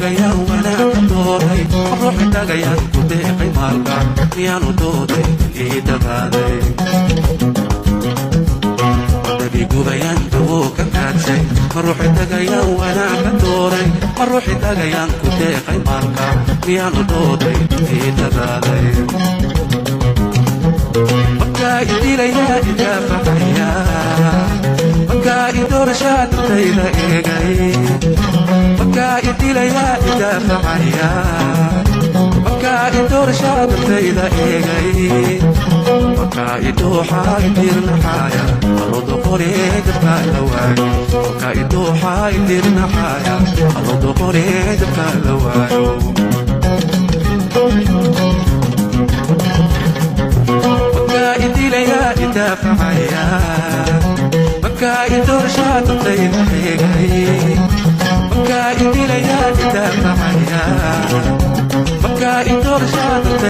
dagayaan wanaag dooray ruuxi dagayaan ku deeqay maalka miyaanu dooday ii dabaaday gubayaan dawoo ka kaadshay ma ruuxi dagayaan wanaag dooray ma ruuxi dagayaan ku deeqay maalka miyaanu dooday ii dabaaday markaa idilayaa idaafacaya markaa idoorashaadantayda eegay markaa idilayaa idaafacaya markaa idoorashaadantayda eegay markaa idooxaa idirnaxaaya aloodo qoree dabkaa la waayo markaa idooxaa idirnaxaaya aloodo qoree dabkaa la waayo markaa idilayaa idaafacaya markaa idoorashaadantayda eegay markaa idilayaa idaafacaya markaa idoorashaadantayda